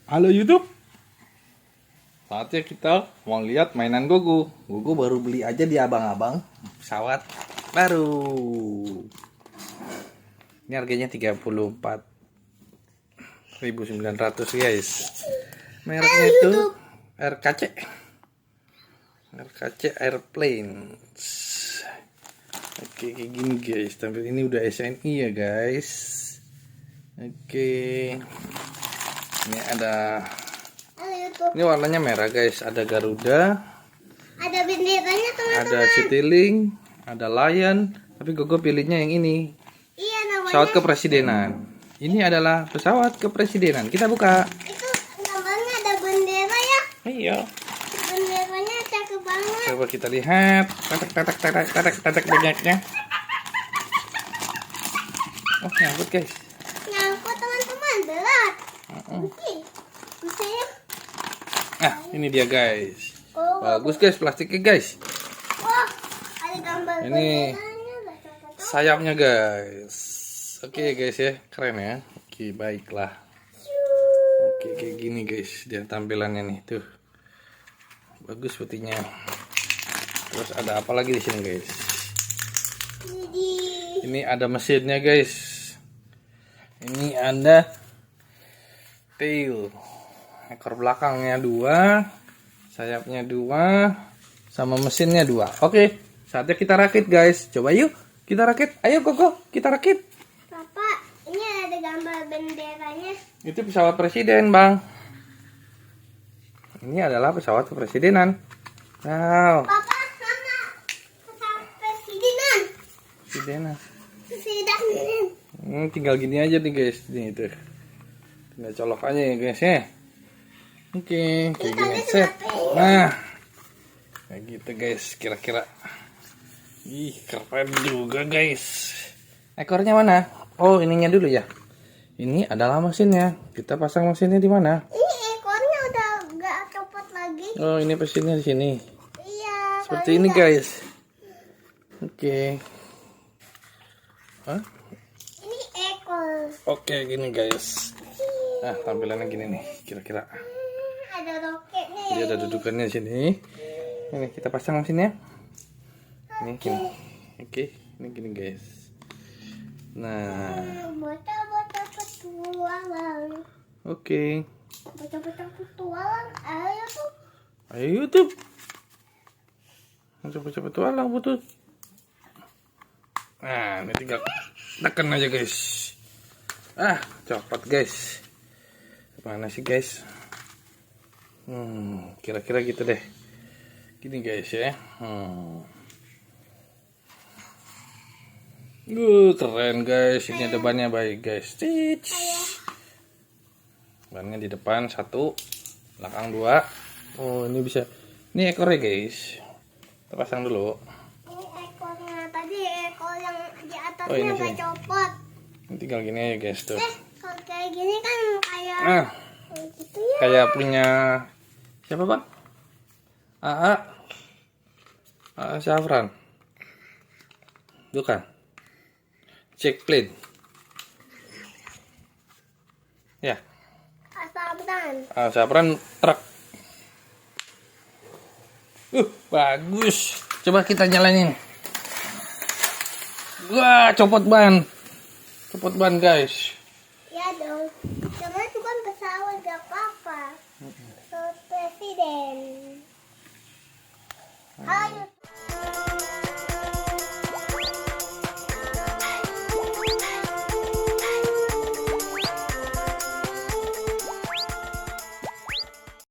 Halo YouTube. Saatnya kita mau lihat mainan Gogo. Gogo baru beli aja di abang-abang pesawat baru. Ini harganya 34.900 guys. Mereknya itu RKC. RKC Airplane. Oke, kayak gini guys. Tampil ini udah SNI ya guys. Oke. Ini ada. Ini warnanya merah guys. Ada Garuda. Ada benderanya teman-teman. Ada Citylink. Ada Lion. Tapi Gogo pilihnya yang ini. Iya namanya. Pesawat kepresidenan. Ini adalah pesawat kepresidenan. Kita buka. Itu gambarnya ada bendera ya. Iya. Benderanya cakep banget. Coba kita lihat. Tetek banyaknya. Oh nyangkut guys. Nyangkut teman-teman, berat. Oke. Bisa ya. Nah ini dia guys. Oh, Bagus guys plastiknya guys. wah, ada gambar Ini benderanya. Gak cocok. sayapnya guys. Oke guys ya, keren ya. Oke baiklah. Oke kayak gini guys dia tampilannya nih tuh. Bagus sepertinya. Terus ada apa lagi di sini guys? Ini ada mesinnya guys. Ini ada tail. Ekor belakangnya 2, sayapnya 2, sama mesinnya 2. Oke, saatnya kita rakit guys. Coba yuk, kita rakit. Ayo Gogo, kita rakit. Papa, ini ada gambar benderanya. Itu pesawat presiden, Bang. Ini adalah pesawat kepresidenan. Wow. Papa, mama, pesawat presidenan. Presidenan. Presidenan. Tinggal gini aja nih guys. Nih tuh. Tinggal colok aja ya guys ya. Oke, kayak gini set. Nah, kayak gitu guys, kira-kira. Ih, keren juga guys. Ekornya mana? Oh, ininya dulu ya. Ini adalah mesinnya. Kita pasang mesinnya di mana? Ini ekornya udah gak copot lagi. Oh, ini mesinnya di sini. Iya. Seperti ini guys. Oke. Hah? Ini ekor. Oke, gini guys. Nah, tampilannya gini nih, kira-kira. Ada roketnya. Dia ada dudukannya di sini. Ini kita pasang mesinnya. Ini gini. Oke, ini gini guys. Nah, Bocah-bocah petualang. oke. Bocah-bocah petualang. Ayo tuh. Ayo YouTube. Coba-coba petualang butut. Nah, ini tinggal tekan aja guys. Ah, cepat guys. Mana sih guys? Kira-kira gitu deh. Gini guys ya. Keren guys. Ini ada bannya baik guys. Cicc. Bannya di depan 1, belakang 2. Oh ini bisa. Ini ekornya guys. Kita pasang dulu. Ini ekornya. Tadi ekor yang di Oh, ini atasnya sini. gak copot. Ini tinggal gini aja guys tuh. Kalau kayak gini kan kayak Nah, gitu ya. kayak punya siapa Pak? AA. AA Syafran. Bukan. Check plane. Ya. Asabdan. AA Syafran truk. Bagus. Coba kita jalanin. Wah, copot ban. Copot ban guys. Ya dong. Cuma itu kan pesawat gak apa-apa. Pesawat presiden.